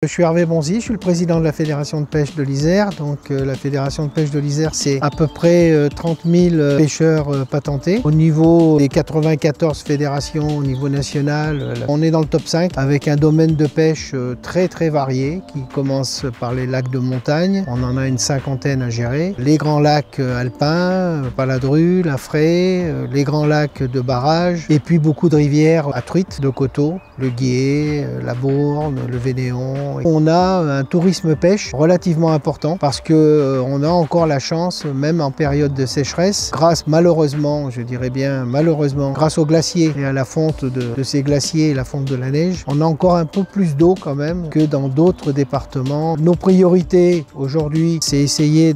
Je suis Hervé Bonzi, je suis le président de la Fédération de pêche de l'Isère. Donc la Fédération de pêche de l'Isère, c'est à peu près 30 000 pêcheurs patentés. Au niveau des 94 fédérations au niveau national, on est dans le top 5 avec un domaine de pêche très varié qui commence par les lacs de montagne. On en a une cinquantaine à gérer. Les grands lacs alpins, Paladru, La Fraye, les grands lacs de barrage et puis beaucoup de rivières à truites, de coteaux, le Guier, la Bourne, le Vénéon. On a un tourisme pêche relativement important parce qu'on a encore la chance, même en période de sécheresse, grâce malheureusement, je dirais bien malheureusement, grâce aux glaciers et à la fonte de ces glaciers et la fonte de la neige, on a encore un peu plus d'eau quand même que dans d'autres départements. Nos priorités aujourd'hui, c'est essayer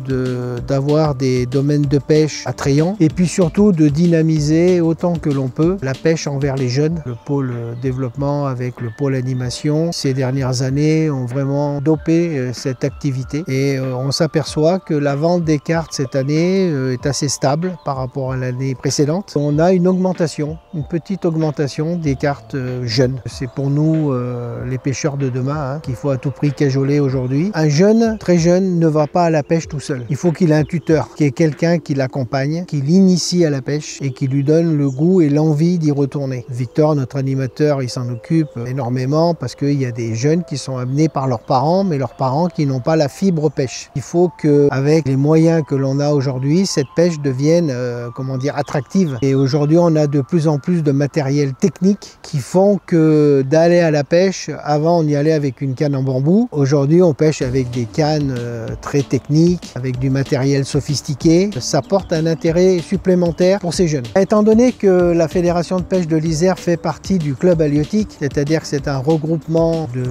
d'avoir des domaines de pêche attrayants et puis surtout de dynamiser autant que l'on peut la pêche envers les jeunes. Le pôle développement avec le pôle animation, ces dernières années, ont vraiment dopé cette activité et on s'aperçoit que la vente des cartes cette année est assez stable par rapport à l'année précédente. On a une augmentation, une petite augmentation des cartes jeunes. C'est pour nous les pêcheurs de demain qu'il faut à tout prix cajoler aujourd'hui. Un jeune, très jeune, ne va pas à la pêche tout seul. Il faut qu'il ait un tuteur, qui est quelqu'un qui l'accompagne, qui l'initie à la pêche et qui lui donne le goût et l'envie d'y retourner. Victor, notre animateur, il s'en occupe énormément parce qu'il y a des jeunes qui sont amenés par leurs parents, mais leurs parents qui n'ont pas la fibre pêche. Il faut qu'avec les moyens que l'on a aujourd'hui, cette pêche devienne comment dire, attractive. Et aujourd'hui, on a de plus en plus de matériel technique qui font que d'aller à la pêche, avant on y allait avec une canne en bambou. Aujourd'hui, on pêche avec des cannes très techniques, avec du matériel sophistiqué. Ça porte un intérêt supplémentaire pour ces jeunes. Étant donné que la Fédération de pêche de l'Isère fait partie du club halieutique, c'est-à-dire que c'est un regroupement de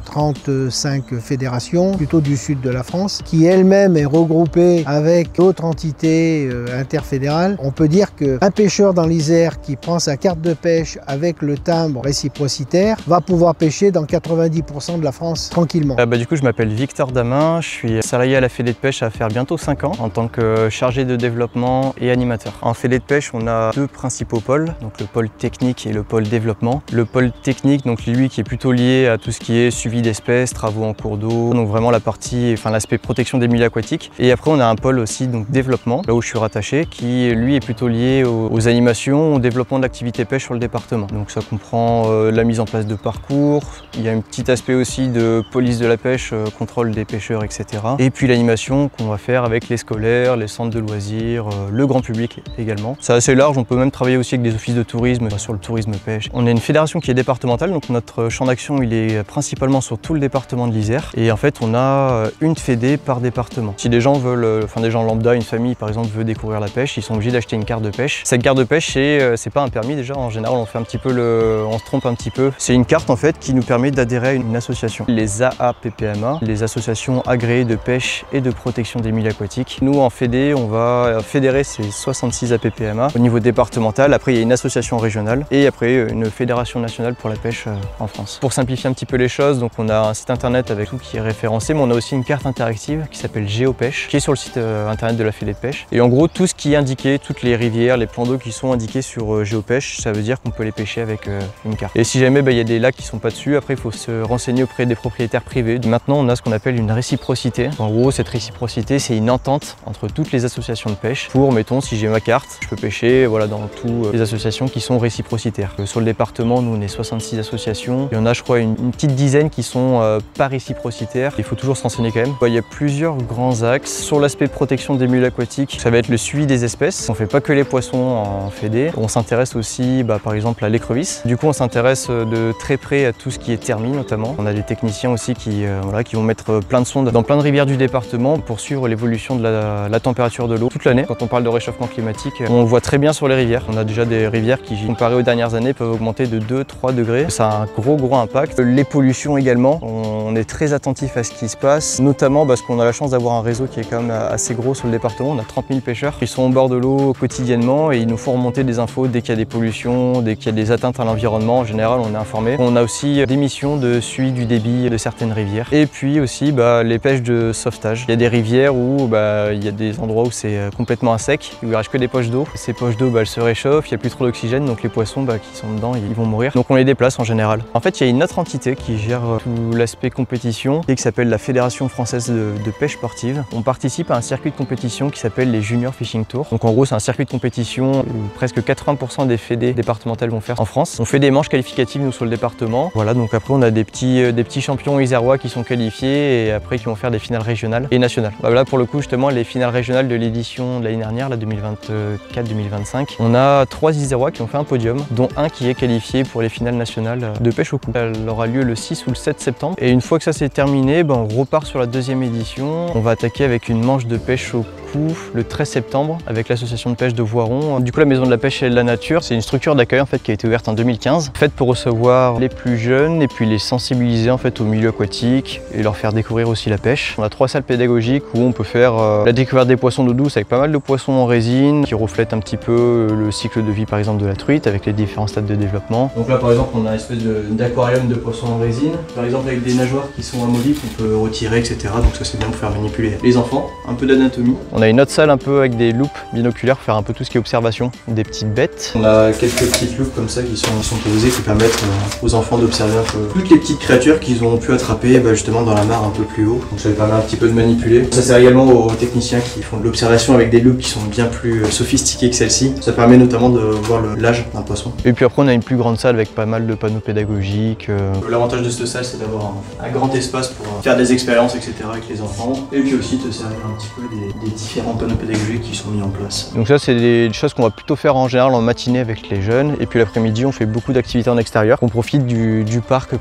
35 fédérations, plutôt du sud de la France, qui elle-même est regroupée avec d'autres entités interfédérales. On peut dire qu'un pêcheur dans l'Isère qui prend sa carte de pêche avec le timbre réciprocitaire va pouvoir pêcher dans 90% de la France tranquillement. Du coup, je m'appelle Victor Damin, je suis salarié à la Fédé de pêche à faire bientôt 5 ans en tant que chargé de développement et animateur. En Fédé de pêche, on a deux principaux pôles, donc le pôle technique et le pôle développement. Le pôle technique, donc lui qui est plutôt lié à tout ce qui est suivi d'espèces, travaux en cours d'eau, donc vraiment l'aspect protection des milieux aquatiques. Et après on a un pôle aussi donc développement, là où je suis rattaché, qui lui est plutôt lié aux animations, au développement de l'activité pêche sur le département. Donc ça comprend la mise en place de parcours, il y a un petit aspect aussi de police de la pêche, contrôle des pêcheurs, etc. Et puis l'animation qu'on va faire avec les scolaires, les centres de loisirs, le grand public également. C'est assez large, on peut même travailler aussi avec des offices de tourisme sur le tourisme pêche. On est une fédération qui est départementale, donc notre champ d'action il est principalement sur tout le département de l'Isère. Et en fait, on a une fédé par département. Si des gens veulent, des gens lambda, une famille par exemple veut découvrir la pêche, ils sont obligés d'acheter une carte de pêche. Cette carte de pêche, c'est pas un permis déjà. En général, on se trompe un petit peu. C'est une carte en fait qui nous permet d'adhérer à une association. Les AAPPMA, les associations agréées de pêche et de protection des milieux aquatiques. Nous, en fédé, on va fédérer ces 66 APPMA au niveau départemental. Après, il y a une association régionale et après une fédération nationale pour la pêche en France. Pour simplifier un petit peu les choses, donc on a un site internet avec tout qui est référencé, mais on a aussi une carte interactive qui s'appelle Géopêche, qui est sur le site internet de la Fédé de pêche. Et en gros, tout ce qui est indiqué, toutes les rivières, les plans d'eau qui sont indiqués sur Géopêche, ça veut dire qu'on peut les pêcher avec une carte. Et si jamais il y a des lacs qui sont pas dessus, après il faut se renseigner auprès des propriétaires privés. Maintenant, on a ce qu'on appelle une réciprocité. En gros, cette réciprocité, c'est une entente entre toutes les associations de pêche pour, mettons, si j'ai ma carte, je peux pêcher dans toutes les associations qui sont réciprocitaires. Sur le département, nous, on est 66 associations. Il y en a, je crois, une petite dizaine qui sont pas réciprocitaires. Il faut toujours se renseigner quand même. Il y a plusieurs grands axes. Sur l'aspect protection des milieux aquatiques, ça va être le suivi des espèces. On ne fait pas que les poissons en fédé. On s'intéresse aussi, par exemple, à l'écrevisse. Du coup, on s'intéresse de très près à tout ce qui est thermie, notamment. On a des techniciens aussi qui vont mettre plein de sondes dans plein de rivières du département pour suivre l'évolution de la température de l'eau toute l'année. Quand on parle de réchauffement climatique, on le voit très bien sur les rivières. On a déjà des rivières qui, comparées aux dernières années, peuvent augmenter de 2-3 degrés. Ça a un gros impact. Les pollutions également, on est très attentif à ce qui se passe, notamment parce qu'on a la chance d'avoir un réseau qui est quand même assez gros sur le département. On a 30 000 pêcheurs qui sont au bord de l'eau quotidiennement et ils nous font remonter des infos dès qu'il y a des pollutions, dès qu'il y a des atteintes à l'environnement. En général, on est informé. On a aussi des missions de suivi du débit de certaines rivières. Et puis aussi les pêches de sauvetage. Il y a des rivières où il y a des endroits où c'est complètement à sec, où il ne reste que des poches d'eau. Ces poches d'eau, elles se réchauffent, il n'y a plus trop d'oxygène, donc les poissons qui sont dedans, ils vont mourir. Donc on les déplace en général. En fait, il y a une autre entité qui gère tout l'aspect compétition qui s'appelle la Fédération française de pêche sportive. On participe à un circuit de compétition qui s'appelle les Junior Fishing Tours. Donc en gros, c'est un circuit de compétition où presque 80% des fédés départementales vont faire en France. On fait des manches qualificatives nous sur le département. Voilà, donc après on a des petits champions isérois qui sont qualifiés et après qui vont faire des finales régionales et nationales. Là pour le coup justement les finales régionales de l'édition de l'année dernière, la 2024-2025, on a 3 isérois qui ont fait un podium, dont un qui est qualifié pour les finales nationales de pêche au coup. Elle aura lieu le 6 ou le 7 septembre et une fois que ça c'est terminé, on repart sur la deuxième édition. On va attaquer avec une manche de pêche au coup le 13 septembre avec l'association de pêche de Voiron. Du coup la maison de la pêche et de la nature, c'est une structure d'accueil en fait qui a été ouverte en 2015, faite pour recevoir les plus jeunes et puis les sensibiliser en fait au milieu aquatique et leur faire découvrir aussi la pêche. On a 3 salles pédagogiques où on peut faire la découverte des poissons d'eau douce avec pas mal de poissons en résine qui reflètent un petit peu le cycle de vie par exemple de la truite avec les différents stades de développement. Donc là par exemple on a une espèce d'aquarium de poissons en résine, par exemple avec des nageoires qui sont amovibles qu'on peut retirer etc. Donc ça c'est bien pour faire manipuler les enfants, un peu d'anatomie. On a une autre salle un peu avec des loupes binoculaires pour faire un peu tout ce qui est observation des petites bêtes. On a quelques petites loupes comme ça qui sont posées qui permettent aux enfants d'observer un peu toutes les petites créatures qu'ils ont pu attraper justement dans la mare un peu plus haut. Donc ça permet un petit peu de manipuler. Ça sert également aux techniciens qui font de l'observation avec des loupes qui sont bien plus sophistiquées que celle-ci. Ça permet notamment de voir l'âge d'un poisson. Et puis après on a une plus grande salle avec pas mal de panneaux pédagogiques. L'avantage de cette salle c'est d'avoir un grand espace pour faire des expériences etc. avec les enfants. Et puis aussi te servir un petit peu des différents panneaux pédagogiques qui sont mis en place. Donc ça c'est des choses qu'on va plutôt faire en général en matinée avec les jeunes. Et puis l'après-midi on fait beaucoup d'activités en extérieur. On profite du parc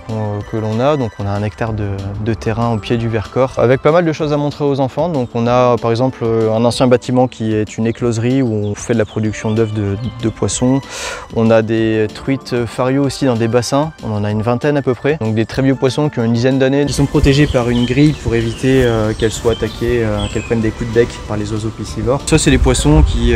que l'on a. Donc on a 1 hectare de terrain au pied du Vercors avec pas mal de choses à montrer aux enfants. Donc on a par exemple un ancien bâtiment qui est une écloserie où on fait de la production d'œufs de poissons. On a des truites fario aussi dans des bassins. On en a une vingtaine à peu près. Donc des très vieux poissons qui ont une dizaine d'années, qui sont protégés par une grille pour éviter qu'elles soient attaquées, qu'elles prennent des coups de bec par les oiseaux piscivores. Ça c'est les poissons qui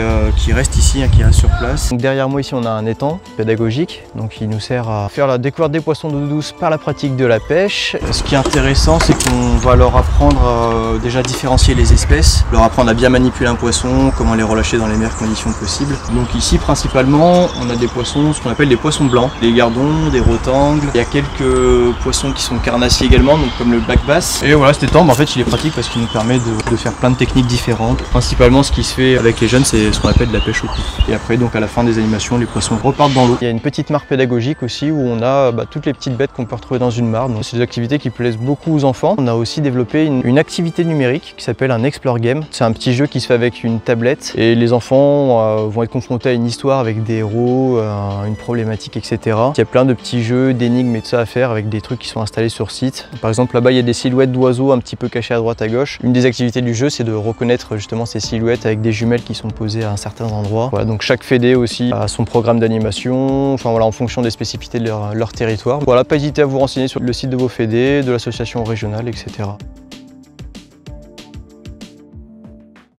restent ici, qui restent sur place. Donc derrière moi ici on a un étang pédagogique donc qui nous sert à faire la découverte des poissons d'eau douce par la pratique de la pêche. Ce qui est intéressant c'est qu'on va leur apprendre déjà à différencier les espèces, leur apprendre à bien manipuler un poisson, comment les relâcher dans les meilleures conditions possibles. Donc ici principalement on a des poissons, ce qu'on appelle des poissons blancs, des gardons, des rotangles. Il y a quelques poissons qui sont carnassiers également, donc comme le black bass. Et voilà cet étang en fait il est pratique parce qu'il nous permet de faire plein de techniques différentes. Principalement ce qui se fait avec les jeunes c'est ce qu'on appelle de la pêche au coup. Et après donc à la fin des animations les poissons repartent dans l'eau. Il y a une petite mare pédagogique aussi où on a toutes les petites bêtes qu'on peut retrouver dans une mare. Donc c'est des activités qui plaisent beaucoup aux enfants. On a aussi développé une activité numérique qui s'appelle un Explore Game. C'est un petit jeu qui se fait avec une tablette et les enfants vont être confrontés à une histoire avec des héros, une problématique etc. Il y a plein de petits jeux, d'énigmes et tout ça à faire avec des trucs qui sont installés sur site. Par exemple là-bas il y a des silhouettes d'oiseaux un petit peu cachées à droite à gauche. Une des activités du jeu c'est de reconnaître justement ces silhouettes avec des jumelles qui sont posées à un certain endroit. Voilà, donc chaque fédé aussi a son programme d'animation, enfin voilà, en fonction des spécificités de leur territoire. Voilà, pas hésiter à vous renseigner sur le site de vos fédés, de l'association régionale, etc.